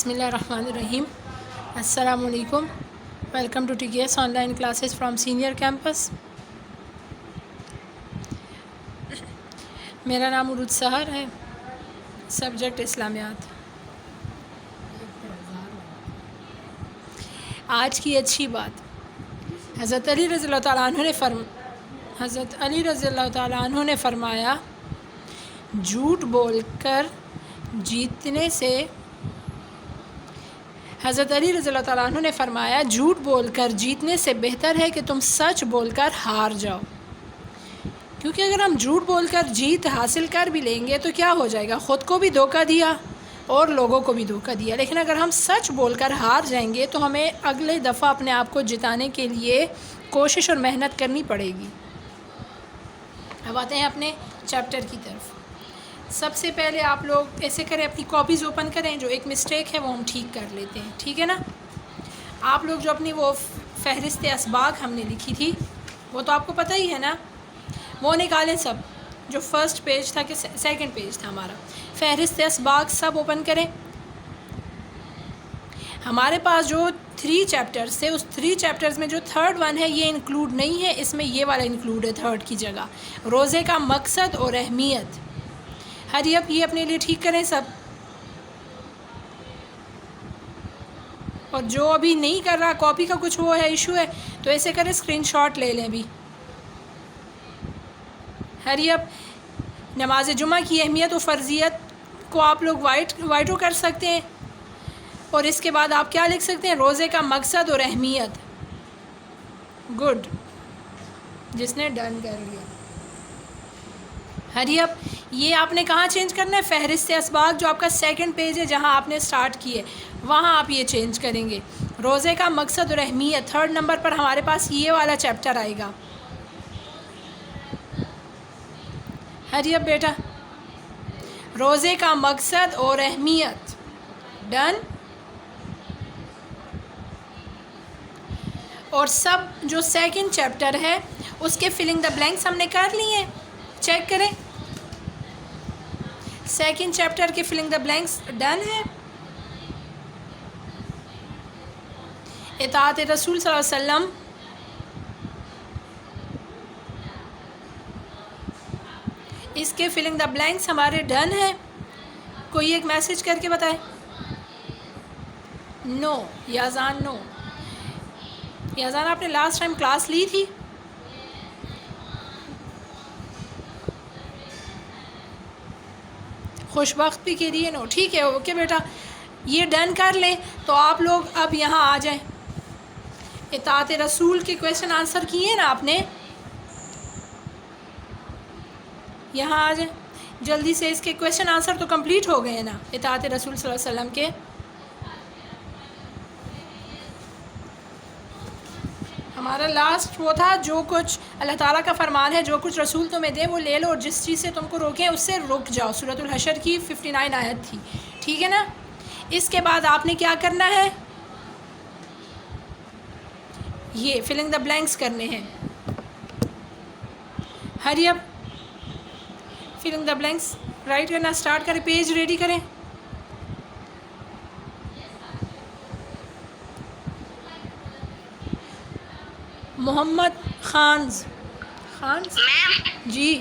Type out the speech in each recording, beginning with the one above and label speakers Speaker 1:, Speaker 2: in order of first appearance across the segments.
Speaker 1: بسم اللہ الرحمن الرحیم. السلام علیکم. Welcome to TKS online classes from senior campus. میرا نام عروج سحر ہے. سبجیکٹ اسلامیات. آج کی اچھی بات، حضرت علی رضی اللہ تعالیٰ عنہ نے فرمایا جھوٹ بول کر جیتنے سے حضرت علی رضی اللہ تعالیٰ عنہ نے فرمایا جھوٹ بول کر جیتنے سے بہتر ہے کہ تم سچ بول کر ہار جاؤ. کیونکہ اگر ہم جھوٹ بول کر جیت حاصل کر بھی لیں گے تو کیا ہو جائے گا، خود کو بھی دھوکہ دیا اور لوگوں کو بھی دھوکہ دیا. لیکن اگر ہم سچ بول کر ہار جائیں گے تو ہمیں اگلے دفعہ اپنے آپ کو جتانے کے لیے کوشش اور محنت کرنی پڑے گی. اب آتے ہیں اپنے چیپٹر کی طرف. سب سے پہلے آپ لوگ ایسے کریں، اپنی کاپیز اوپن کریں. جو ایک مسٹیک ہے وہ ہم ٹھیک کر لیتے ہیں، ٹھیک ہے نا. آپ لوگ جو اپنی وہ فہرست اسباق ہم نے لکھی تھی وہ تو آپ کو پتہ ہی ہے نا، وہ نکالیں سب. جو فرسٹ پیج تھا کہ سیکنڈ پیج تھا ہمارا، فہرست اسباق سب اوپن کریں. ہمارے پاس جو 3 چیپٹرز تھے، اس 3 چیپٹرز میں جو تھرڈ ون ہے یہ انکلوڈ نہیں ہے، اس میں یہ والا انکلوڈ ہے تھرڈ کی جگہ. روزے کا مقصد اور اہمیت. ہری اپ یہ اپنے لیے ٹھیک کریں سب. اور جو ابھی نہیں کر رہا، کاپی کا کچھ وہ ہے ایشو ہے تو ایسے کریں اسکرین شاٹ لے لیں. بھی ہری اپ. نماز جمعہ کی اہمیت و فرضیت کو آپ لوگ وائٹو کر سکتے ہیں، اور اس کے بعد آپ کیا لکھ سکتے ہیں، روزے کا مقصد اور اہمیت. گڈ، جس نے ڈن کر لیا. ہری اپ. یہ آپ نے کہاں چینج کرنا ہے، فہرست اسباق جو آپ کا سیکنڈ پیج ہے جہاں آپ نے سٹارٹ کی ہے وہاں آپ یہ چینج کریں گے. روزے کا مقصد اور اہمیت تھرڈ نمبر پر ہمارے پاس یہ والا چیپٹر آئے گا. ہری اپ بیٹا. روزے کا مقصد اور اہمیت. ڈن. اور سب جو سیکنڈ چیپٹر ہے اس کے فلنگ دا بلینکس ہم نے کر لی ہیں، چیک کریں. سیکنڈ چیپٹر کے فلنگ دا بلینکس ڈن ہے. اطاعت رسول صلی اللہ علیہ وسلم. اس کے فلنگ دا بلینکس ہمارے ڈن ہے. کوئی ایک میسج کر کے بتائے. نو. یازان نو. یازان آپ نے لاسٹ ٹائم کلاس لی تھی؟ خوش بخت بھی کے لیے نو. ٹھیک ہے، اوکے بیٹا. یہ ڈن کر لیں تو آپ لوگ اب یہاں آ جائیں. اطاعت رسول کے کویشچن آنسر کیے نا آپ نے، یہاں آ جائیں جلدی سے. اس کے کویشچن آنسر تو کمپلیٹ ہو گئے نا اطاعت رسول صلی اللہ علیہ وسلم کے. ہمارا لاسٹ وہ تھا جو کچھ اللہ تعالیٰ کا فرمان ہے، جو کچھ رسول تمہیں دے وہ لے لو، اور جس چیز سے تم کو روکیں اس سے رک جاؤ. سورۃ الحشر کی 59 آیت تھی، ٹھیک ہے نا. اس کے بعد آپ نے کیا کرنا ہے، یہ فلنگ دا بلینکس کرنے ہیں. Hurry up. Filling the blanks right کرنا اسٹارٹ کریں. پیج ریڈی کریں. محمد خانز.
Speaker 2: میم
Speaker 1: جی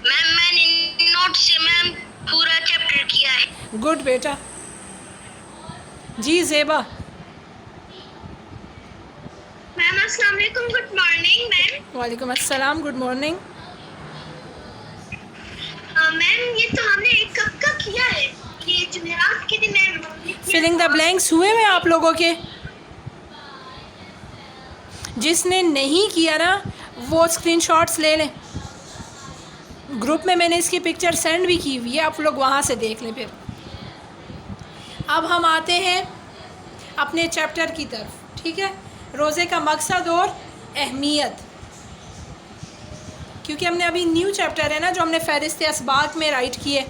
Speaker 2: میں نے نوٹ سے میم پورا چیپٹر کیا ہے.
Speaker 1: گڈ بیٹا. جی زیبا.
Speaker 2: میم السلام علیکم. Good morning ma'am.
Speaker 1: وعلیکم السلام. Good morning.
Speaker 2: میم یہ تو ہم نے کب کا کیا ہے، یہ جمعرات کے دن میم.
Speaker 1: فلنگ دا بلینکس ہوئے ہوئے آپ لوگوں کے. جس نے نہیں کیا نا وہ اسکرین شاٹس لے لیں. گروپ میں نے اس کی پکچر سینڈ بھی کی ہوئی ہے، آپ لوگ وہاں سے دیکھ لیں. پھر اب ہم آتے ہیں اپنے چیپٹر کی طرف، ٹھیک ہے. روزے کا مقصد اور اہمیت. کیونکہ ہم نے ابھی نیو چیپٹر ہے نا جو ہم نے فہرست اسباق میں رائٹ کیے،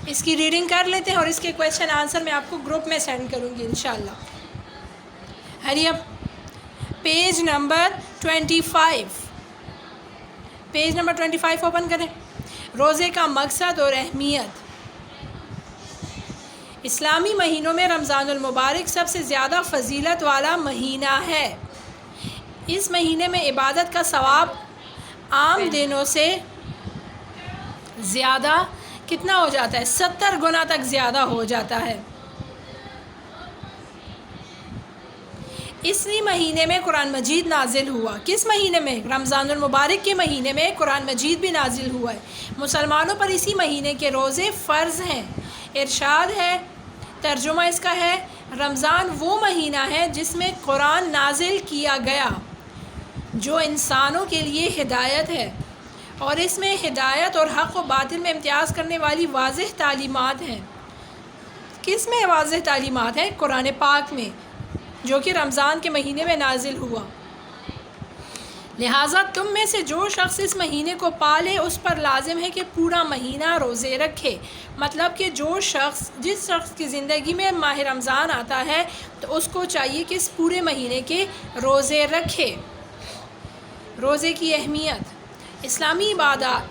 Speaker 1: اس کی ریڈنگ کر لیتے ہیں اور اس کے کویشچن آنسر میں آپ کو گروپ میں سینڈ کروں گی انشاءاللہ. Hurry up. Page number 25. Page number 25 open کریں. روزے کا مقصد اور اہمیت. اسلامی مہینوں میں رمضان المبارک سب سے زیادہ فضیلت والا مہینہ ہے۔ اس مہینے میں عبادت کا ثواب عام دنوں سے زیادہ کتنا ہو جاتا ہے؟ 70 گنا تک زیادہ ہو جاتا ہے۔ اسی مہینے میں قرآن مجید نازل ہوا۔ کس مہینے میں؟ رمضان المبارک کے مہینے میں قرآن مجید بھی نازل ہوا ہے۔ مسلمانوں پر اسی مہینے کے روزے فرض ہیں۔ ارشاد ہے، ترجمہ اس کا ہے، رمضان وہ مہینہ ہے جس میں قرآن نازل کیا گیا جو انسانوں کے لیے ہدایت ہے، اور اس میں ہدایت اور حق و باطل میں امتیاز کرنے والی واضح تعلیمات ہیں۔ کس میں واضح تعلیمات ہیں؟ قرآن پاک میں، جو کہ رمضان کے مہینے میں نازل ہوا۔ لہٰذا تم میں سے جو شخص اس مہینے کو پالے اس پر لازم ہے کہ پورا مہینہ روزے رکھے۔ مطلب کہ جس شخص کی زندگی میں ماہ رمضان آتا ہے تو اس کو چاہیے کہ اس پورے مہینے کے روزے رکھے۔ روزے کی اہمیت۔ اسلامی عبادات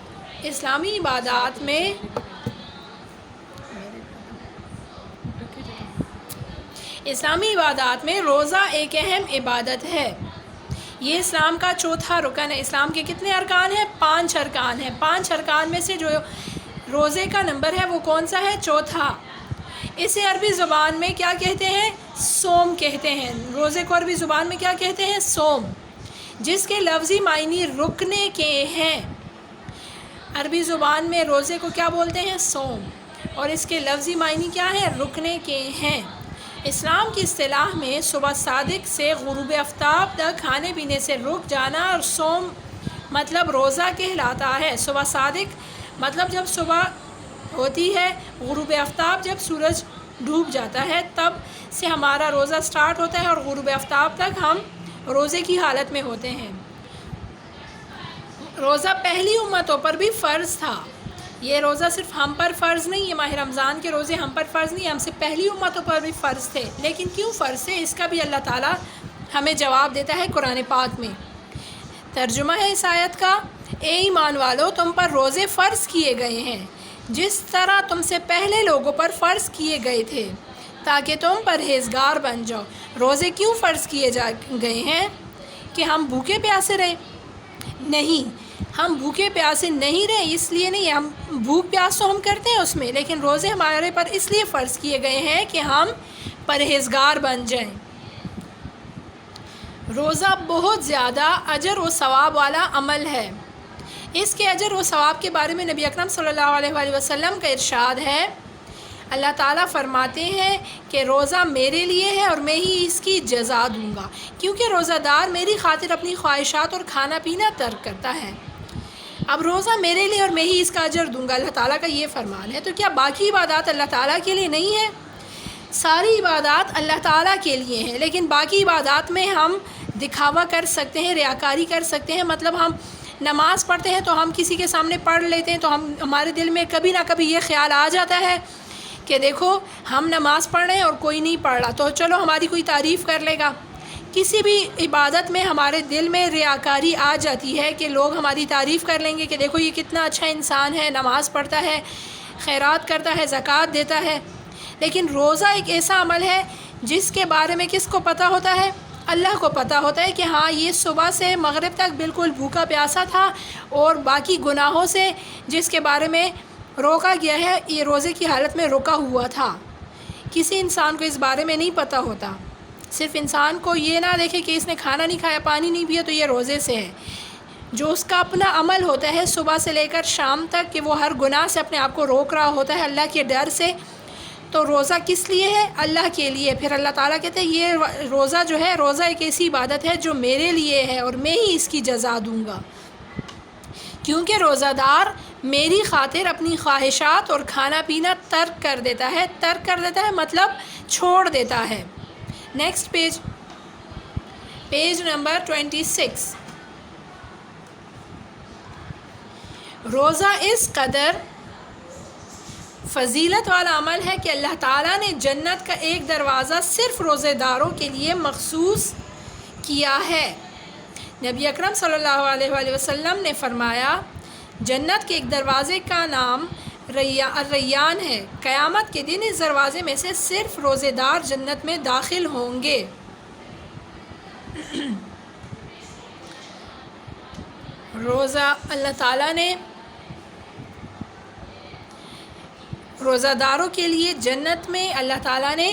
Speaker 1: میں روزہ ایک اہم عبادت ہے۔ یہ اسلام کا چوتھا رکن ہے۔ اسلام کے کتنے ارکان ہیں؟ 5 ارکان ہیں۔ 5 ارکان میں سے جو روزے کا نمبر ہے وہ کون سا ہے؟ چوتھا۔ اسے عربی زبان میں کیا کہتے ہیں؟ صوم کہتے ہیں۔ روزے کو عربی زبان میں کیا کہتے ہیں؟ صوم، جس کے لفظی معنی رکنے کے ہیں۔ عربی زبان میں روزے کو کیا بولتے ہیں؟ صوم، اور اس کے لفظی معنی کیا ہے؟ رکنے کے ہیں۔ اسلام کی اصطلاح میں صبح صادق سے غروب آفتاب تک کھانے پینے سے رک جانا اور صوم مطلب روزہ کہلاتا ہے۔ صبح صادق مطلب جب صبح ہوتی ہے، غروب آفتاب جب سورج ڈوب جاتا ہے تب سے ہمارا روزہ سٹارٹ ہوتا ہے، اور غروب آفتاب تک ہم روزے کی حالت میں ہوتے ہیں۔ روزہ پہلی امتوں پر بھی فرض تھا۔ یہ روزہ صرف ہم پر فرض نہیں، یہ ماہ رمضان کے روزے ہم پر فرض نہیں، ہم سے پہلی امتوں پر بھی فرض تھے۔ لیکن کیوں فرض تھے؟ اس کا بھی اللہ تعالیٰ ہمیں جواب دیتا ہے قرآن پاک میں۔ ترجمہ ہے اس آیت کا، اے ایمان والو، تم پر روزے فرض کیے گئے ہیں جس طرح تم سے پہلے لوگوں پر فرض کیے گئے تھے تاکہ تم پرہیزگار بن جاؤ۔ روزے کیوں فرض کیے گئے ہیں؟ کہ ہم بھوکے پیاسے رہیں؟ نہیں، ہم بھوکے پیاسے نہیں رہے، اس لیے نہیں، ہم بھوک پیاس تو ہم کرتے ہیں اس میں، لیکن روزے ہمارے پر اس لیے فرض کیے گئے ہیں کہ ہم پرہیزگار بن جائیں۔ روزہ بہت زیادہ اجر و ثواب والا عمل ہے۔ اس کے اجر و ثواب کے بارے میں نبی اکرم صلی اللہ علیہ وآلہ وسلم کا ارشاد ہے، اللہ تعالیٰ فرماتے ہیں کہ روزہ میرے لیے ہے اور میں ہی اس کی جزا دوں گا، کیونکہ روزہ دار میری خاطر اپنی خواہشات اور کھانا پینا ترک کرتا ہے۔ اب روزہ میرے لیے اور میں ہی اس کا اجر دوں گا، اللہ تعالیٰ کا یہ فرمان ہے۔ تو کیا باقی عبادات اللہ تعالیٰ کے لیے نہیں ہے؟ ساری عبادات اللہ تعالیٰ کے لیے ہیں، لیکن باقی عبادات میں ہم دکھاوا کر سکتے ہیں، ریاکاری کر سکتے ہیں۔ مطلب ہم نماز پڑھتے ہیں تو ہم کسی کے سامنے پڑھ لیتے ہیں، تو ہمارے دل میں کبھی نہ کبھی یہ خیال آ جاتا ہے کہ دیکھو ہم نماز پڑھ رہے ہیں اور کوئی نہیں پڑھ رہا، تو چلو ہماری کوئی تعریف کر لے گا۔ کسی بھی عبادت میں ہمارے دل میں ریاکاری آ جاتی ہے کہ لوگ ہماری تعریف کر لیں گے کہ دیکھو یہ کتنا اچھا انسان ہے، نماز پڑھتا ہے، خیرات کرتا ہے، زکوٰۃ دیتا ہے۔ لیکن روزہ ایک ایسا عمل ہے جس کے بارے میں کس کو پتہ ہوتا ہے؟ اللہ کو پتہ ہوتا ہے کہ ہاں یہ صبح سے مغرب تک بالکل بھوکا پیاسا تھا، اور باقی گناہوں سے جس کے بارے میں روکا گیا ہے یہ روزے کی حالت میں رکا ہوا تھا۔ کسی انسان کو اس بارے میں نہیں پتہ ہوتا، صرف انسان کو یہ نہ دیکھے کہ اس نے کھانا نہیں کھایا، پانی نہیں پیا تو یہ روزے سے ہے۔ جو اس کا اپنا عمل ہوتا ہے صبح سے لے کر شام تک کہ وہ ہر گناہ سے اپنے آپ کو روک رہا ہوتا ہے اللہ کے ڈر سے، تو روزہ کس لیے ہے؟ اللہ کے لیے۔ پھر اللہ تعالیٰ کہتے ہیں یہ روزہ جو ہے، روزہ ایک ایسی عبادت ہے جو میرے لیے ہے اور میں ہی اس کی جزا دوں گا، کیونکہ روزہ دار میری خاطر اپنی خواہشات اور کھانا پینا ترک کر دیتا ہے۔ ترک کر دیتا ہے مطلب چھوڑ دیتا ہے۔ Next page number 26۔ روزہ اس قدر فضیلت والا عمل ہے کہ اللہ تعالیٰ نے جنت کا ایک دروازہ صرف روزے داروں کے لیے مخصوص کیا ہے۔ نبی اکرم صلی اللہ علیہ وآلہ وسلم نے فرمایا، جنت کے ایک دروازے کا نام الریان ہے۔ قیامت کے دن اس دروازے میں سے صرف روزے دار جنت میں داخل ہوں گے۔ روزہ اللہ تعالیٰ نے روزہ داروں کے لیے جنت میں اللہ تعالیٰ نے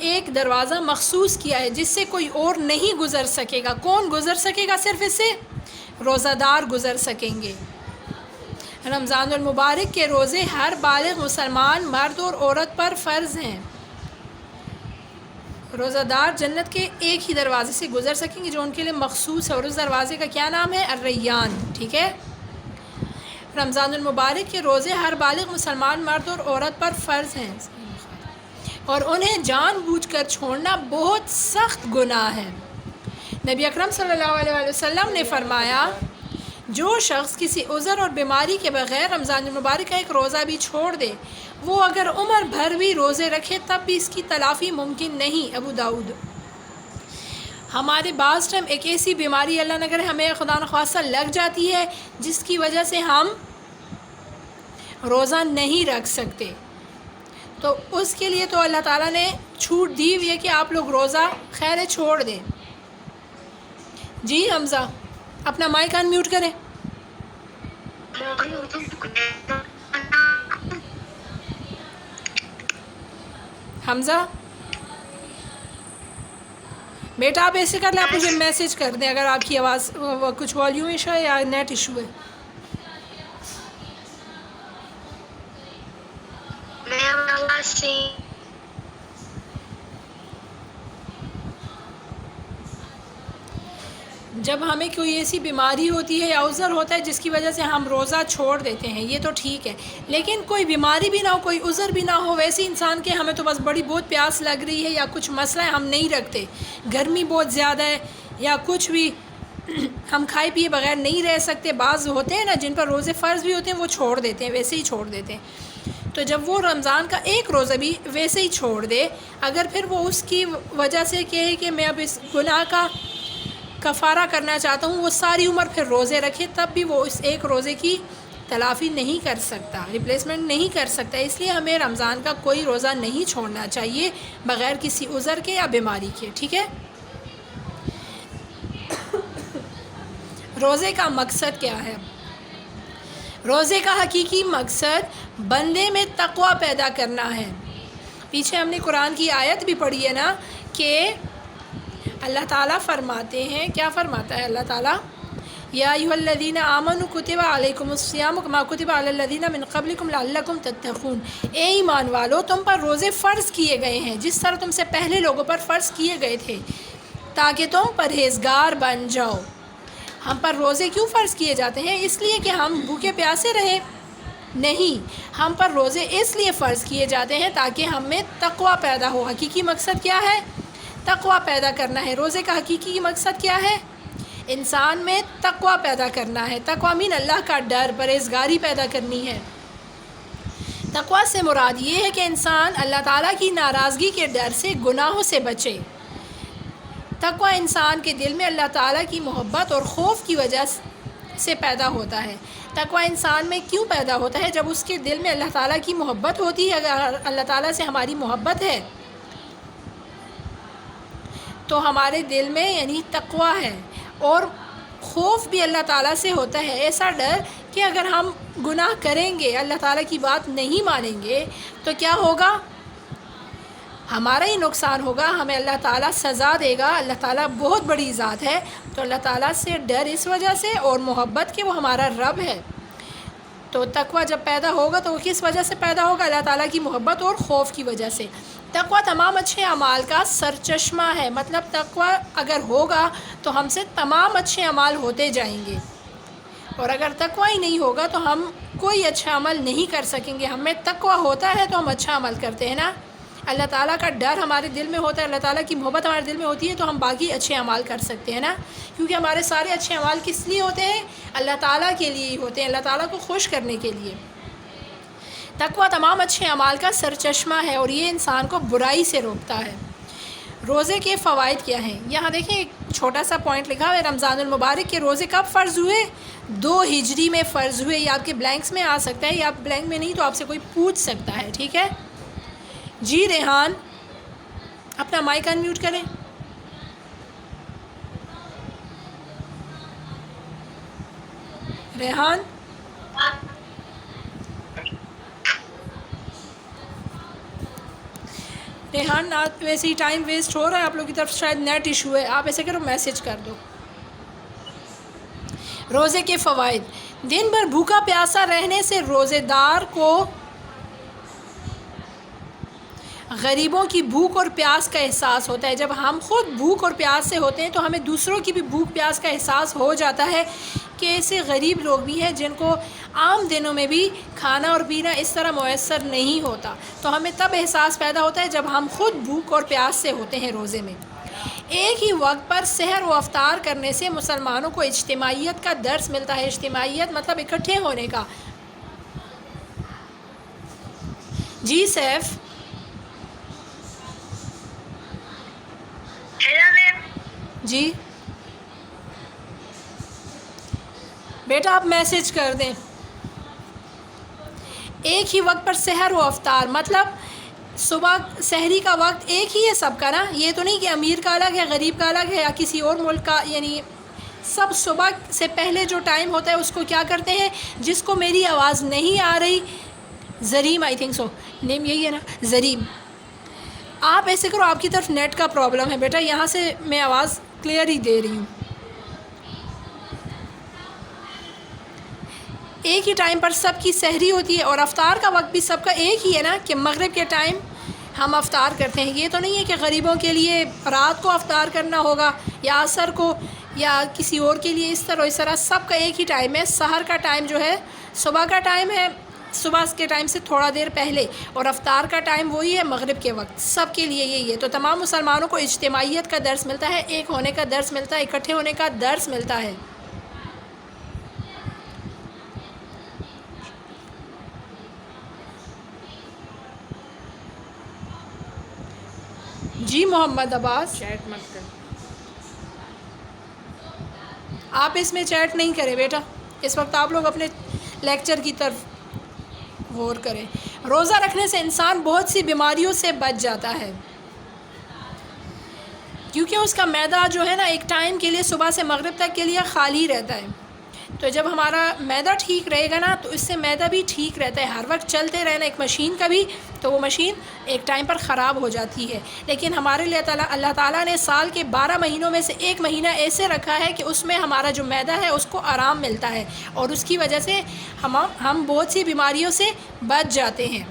Speaker 1: ایک دروازہ مخصوص کیا ہے جس سے کوئی اور نہیں گزر سکے گا۔ کون گزر سکے گا؟ صرف اس سے روزہ دار گزر سکیں گے۔ رمضان المبارک کے روزے ہر بالغ مسلمان مرد اور عورت پر فرض ہیں۔ روزہ دار جنت کے ایک ہی دروازے سے گزر سکیں گے جو ان کے لیے مخصوص ہے، اور اس دروازے کا کیا نام ہے؟ الریان۔ ٹھیک ہے۔ رمضان المبارک کے روزے ہر بالغ مسلمان مرد اور عورت پر فرض ہیں اور انہیں جان بوجھ کر چھوڑنا بہت سخت گناہ ہے۔ نبی اکرم صلی اللہ علیہ وسلم نے فرمایا، جو شخص کسی عذر اور بیماری کے بغیر رمضان المبارک کا ایک روزہ بھی چھوڑ دے، وہ اگر عمر بھر بھی روزے رکھے تب بھی اس کی تلافی ممکن نہیں۔ ابو داؤد۔ ہمارے بعض ٹائم ایک ایسی بیماری اللہ نہ کرے ہمیں خدا نخواستہ لگ جاتی ہے جس کی وجہ سے ہم روزہ نہیں رکھ سکتے، تو اس کے لیے تو اللہ تعالیٰ نے چھوٹ دی ہوئی ہے کہ آپ لوگ روزہ خیر چھوڑ دیں۔ جی حمزہ، اپنا مائک ان میوٹ کریں۔ حمزہ بیٹا آپ ایسے کر لیں، آپ مجھے میسج کر دیں اگر آپ کی آواز کچھ والیوم ایشو ہے یا نیٹ ایشو ہے۔ جب ہمیں کوئی ایسی بیماری ہوتی ہے یا عذر ہوتا ہے جس کی وجہ سے ہم روزہ چھوڑ دیتے ہیں، یہ تو ٹھیک ہے، لیکن کوئی بیماری بھی نہ ہو، کوئی عذر بھی نہ ہو، ویسے انسان کے ہمیں تو بس بہت پیاس لگ رہی ہے یا کچھ مسئلہ ہے ہم نہیں رکھتے، گرمی بہت زیادہ ہے یا کچھ بھی، ہم کھائے پیے بغیر نہیں رہ سکتے۔ بعض ہوتے ہیں نا جن پر روزے فرض بھی ہوتے ہیں وہ چھوڑ دیتے ہیں، ویسے ہی چھوڑ دیتے ہیں، تو جب وہ رمضان کا ایک روزہ بھی ویسے ہی چھوڑ دے، اگر پھر وہ اس کی وجہ سے کہے کہ میں اب اس گناہ کا کفارہ کرنا چاہتا ہوں، وہ ساری عمر پھر روزے رکھے، تب بھی وہ اس ایک روزے کی تلافی نہیں کر سکتا، ریپلیسمنٹ نہیں کر سکتا۔ اس لیے ہمیں رمضان کا کوئی روزہ نہیں چھوڑنا چاہیے بغیر کسی عذر کے یا بیماری کے۔ ٹھیک ہے۔ روزے کا مقصد کیا ہے؟ روزے کا حقیقی مقصد بندے میں تقوی پیدا کرنا ہے۔ پیچھے ہم نے قرآن کی آیت بھی پڑھی ہے نا کہ اللہ تعالیٰ فرماتے ہیں، کیا فرماتا ہے اللہ تعالیٰ؟ یا ایھا الذین آمنوا کتب علیکم الصیام کما کتب علی الذین من قبلکم لعلکم تتقون۔ اے ایمان والو، تم پر روزے فرض کیے گئے ہیں جس طرح تم سے پہلے لوگوں پر فرض کیے گئے تھے تاکہ تم پرہیزگار بن جاؤ۔ ہم پر روزے کیوں فرض کیے جاتے ہیں؟ اس لیے کہ ہم بھوکے پیاسے رہیں؟ نہیں، ہم پر روزے اس لیے فرض کیے جاتے ہیں تاکہ ہم میں تقوی پیدا ہو۔ حقیقی مقصد کیا ہے؟ تقوی پیدا کرنا ہے۔ روزے کا حقیقی مقصد کیا ہے؟ انسان میں تقوی پیدا کرنا ہے۔ تقوی مین اللہ کا ڈر، پرہیزگاری پیدا کرنی ہے۔ تقوی سے مراد یہ ہے کہ انسان اللہ تعالیٰ کی ناراضگی کے ڈر سے، گناہوں سے بچے۔ تقوی انسان کے دل میں اللہ تعالیٰ کی محبت اور خوف کی وجہ سے پیدا ہوتا ہے۔ تقوی انسان میں کیوں پیدا ہوتا ہے؟ جب اس کے دل میں اللہ تعالیٰ کی محبت ہوتی ہے، اگر اللہ تعالیٰ سے ہماری محبت ہے تو ہمارے دل میں یعنی تقوی ہے، اور خوف بھی اللہ تعالیٰ سے ہوتا ہے، ایسا ڈر کہ اگر ہم گناہ کریں گے، اللہ تعالیٰ کی بات نہیں مانیں گے تو کیا ہوگا؟ ہمارا ہی نقصان ہوگا، ہمیں اللہ تعالیٰ سزا دے گا۔ اللہ تعالیٰ بہت بڑی ذات ہے، تو اللہ تعالیٰ سے ڈر اس وجہ سے، اور محبت کہ وہ ہمارا رب ہے۔ تو تقوی جب پیدا ہوگا تو وہ کس وجہ سے پیدا ہوگا؟ اللہ تعالیٰ کی محبت اور خوف کی وجہ سے۔ تقوی تمام اچھے اعمال کا سرچشمہ ہے، مطلب تقوی اگر ہوگا تو ہم سے تمام اچھے اعمال ہوتے جائیں گے، اور اگر تقوی ہی نہیں ہوگا تو ہم کوئی اچھا عمل نہیں کر سکیں گے۔ ہمیں تقوی ہوتا ہے تو ہم اچھا عمل کرتے ہیں نا، اللہ تعالیٰ کا ڈر ہمارے دل میں ہوتا ہے، اللہ تعالیٰ کی محبت ہمارے دل میں ہوتی ہے تو ہم باقی اچھے اعمال کر سکتے ہیں نا، کیونکہ ہمارے سارے اچھے اعمال کس لیے ہوتے ہیں؟ اللہ تعالیٰ کے لیے ہی ہوتے ہیں، اللہ تعالیٰ کو خوش کرنے کے لیے۔ تقوی تمام اچھے اعمال کا سرچشمہ ہے، اور یہ انسان کو برائی سے روکتا ہے۔ روزے کے فوائد کیا ہیں؟ یہاں دیکھیں ایک چھوٹا سا پوائنٹ لکھا ہوا ہے، رمضان المبارک کے روزے کب فرض ہوئے؟ 2 ہجری میں فرض ہوئے. یہ آپ کے بلینکس میں آ سکتا ہے، یا آپ بلینک میں نہیں تو آپ سے کوئی پوچھ سکتا ہے. ٹھیک ہے جی. ریحان اپنا مائک انمیوٹ کریں. ریحان ریحان ویسے ہی ٹائم ویسٹ ہو رہا ہے آپ لوگوں کی طرف، شاید نیٹ ایشو ہے. آپ ایسے کرو میسج کر دو. روزے کے فوائد. دن بھر بھوکا پیاسا رہنے سے روزے دار کو غریبوں کی بھوک اور پیاس کا احساس ہوتا ہے. جب ہم خود بھوک اور پیاس سے ہوتے ہیں تو ہمیں دوسروں کی بھی بھوک پیاس کا احساس ہو جاتا ہے کہ ایسے غریب لوگ بھی ہیں جن کو عام دنوں میں بھی کھانا اور پینا اس طرح میسر نہیں ہوتا. تو ہمیں تب احساس پیدا ہوتا ہے جب ہم خود بھوک اور پیاس سے ہوتے ہیں روزے میں. ایک ہی وقت پر سحر و افطار کرنے سے مسلمانوں کو اجتماعیت کا درس ملتا ہے. اجتماعیت مطلب اکٹھے ہونے کا. جی سیف.
Speaker 2: Hello ma'am.
Speaker 1: جی بیٹا آپ میسج کر دیں. ایک ہی وقت پر سحر و افطار مطلب صبح سحری کا وقت ایک ہی ہے سب کا نا. یہ تو نہیں کہ امیر کا الگ ہے، غریب کا الگ ہے، یا کسی اور ملک کا. یعنی سب صبح سے پہلے جو ٹائم ہوتا ہے اس کو کیا کرتے ہیں. جس کو میری آواز نہیں آ رہی، زریم آئی تھنک سو نیم یہی ہے نا، زریم. آپ ایسے کرو، آپ کی طرف نیٹ کا پرابلم ہے بیٹا، یہاں سے میں آواز کلیئر ہی دے رہی ہوں. ایک ہی ٹائم پر سب کی سحری ہوتی ہے، اور افطار کا وقت بھی سب کا ایک ہی ہے نا، کہ مغرب کے ٹائم ہم افطار کرتے ہیں. یہ تو نہیں ہے کہ غریبوں کے لیے رات کو افطار کرنا ہوگا یا عصر کو یا کسی اور کے لیے اس طرح. سب کا ایک ہی ٹائم ہے. سحر کا ٹائم جو ہے صبح کا ٹائم ہے، صبح کے ٹائم سے تھوڑا دیر پہلے، اور افطار کا ٹائم وہی ہے مغرب کے وقت. سب کے لیے یہی ہے. تو تمام مسلمانوں کو اجتماعیت کا درس ملتا ہے، ایک ہونے کا درس ملتا ہے، اکٹھے ہونے کا درس ملتا ہے. جی محمد عباس.
Speaker 3: چیٹ مت کر.
Speaker 1: آپ اس میں چیٹ نہیں کریں بیٹا، اس وقت آپ لوگ اپنے لیکچر کی طرف غور کریں. روزہ رکھنے سے انسان بہت سی بیماریوں سے بچ جاتا ہے، کیونکہ اس کا معدہ جو ہے نا ایک ٹائم کے لیے صبح سے مغرب تک کے لیے خالی رہتا ہے. تو جب ہمارا معدہ ٹھیک رہے گا نا تو اس سے معدہ بھی ٹھیک رہتا ہے. ہر وقت چلتے رہنا ایک مشین کا بھی، تو وہ مشین ایک ٹائم پر خراب ہو جاتی ہے. لیکن ہمارے لیے اللہ تعالیٰ نے سال کے 12 مہینوں میں سے ایک مہینہ ایسے رکھا ہے کہ اس میں ہمارا جو معدہ ہے اس کو آرام ملتا ہے، اور اس کی وجہ سے ہم بہت سی بیماریوں سے بچ جاتے ہیں.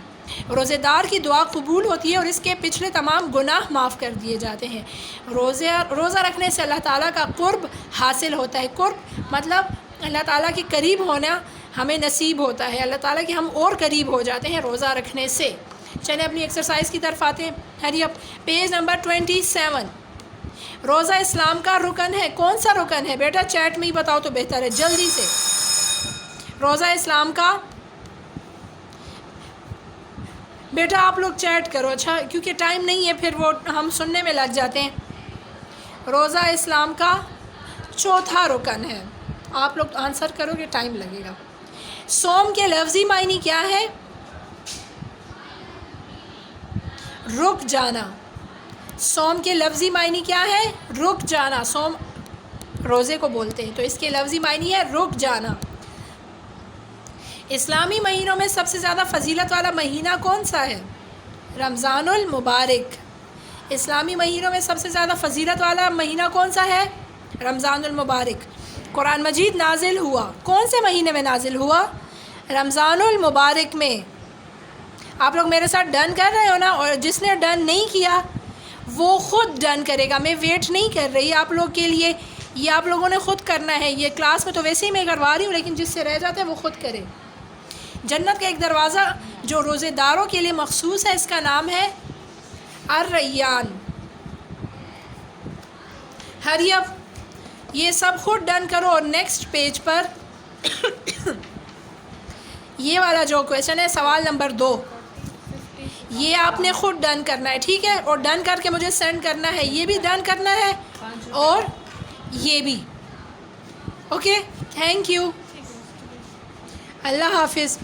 Speaker 1: روزے دار کی دعا قبول ہوتی ہے اور اس کے پچھلے تمام گناہ معاف کر دیے جاتے ہیں. روزہ رکھنے سے اللہ تعالیٰ کا قرب حاصل ہوتا ہے. قرب مطلب اللہ تعالیٰ کے قریب ہونا ہمیں نصیب ہوتا ہے. اللہ تعالیٰ کے ہم اور قریب ہو جاتے ہیں روزہ رکھنے سے. چلیں اپنی ایکسرسائز کی طرف آتے ہیں. Hurry up. Page number 27. روزہ اسلام کا رکن ہے. کون سا رکن ہے بیٹا؟ چیٹ میں ہی بتاؤ تو بہتر ہے، جلدی سے. روزہ اسلام کا بیٹا آپ لوگ چیٹ کرو، اچھا، کیونکہ ٹائم نہیں ہے پھر وہ ہم سننے میں لگ جاتے ہیں. روزہ اسلام کا چوتھا رکن ہے. آپ لوگ آنسر کرو گے، ٹائم لگے گا. صوم کے لفظی معنی کیا ہے؟ رک جانا. صوم کے لفظی معنی کیا ہے؟ رک جانا. صوم روزے کو بولتے ہیں، تو اس کے لفظی معنی ہے رک جانا. اسلامی مہینوں میں سب سے زیادہ فضیلت والا مہینہ کون سا ہے؟ رمضان المبارک. اسلامی مہینوں میں سب سے زیادہ فضیلت والا مہینہ کون سا ہے؟ رمضان المبارک. قرآن مجید نازل ہوا کون سے مہینے میں نازل ہوا؟ رمضان المبارک میں. آپ لوگ میرے ساتھ ڈن کر رہے ہو نا؟ اور جس نے ڈن نہیں کیا وہ خود ڈن کرے گا. میں ویٹ نہیں کر رہی آپ لوگ کے لیے، یہ آپ لوگوں نے خود کرنا ہے. یہ کلاس میں تو ویسے ہی میں کروا رہی ہوں، لیکن جس سے رہ جاتا ہے وہ خود کرے. جنت کا ایک دروازہ جو روزے داروں کے لیے مخصوص ہے، اس کا نام ہے الریان. ہری اپ. یہ سب خود ڈن کرو. اور نیکسٹ پیج پر یہ والا جو کویشچن ہے، سوال نمبر 2، یہ آپ نے خود ڈن کرنا ہے، ٹھیک ہے، اور ڈن کر کے مجھے سینڈ کرنا ہے، یہ بھی ڈن کرنا ہے اور یہ بھی. اوکے، تھینک یو، اللہ حافظ.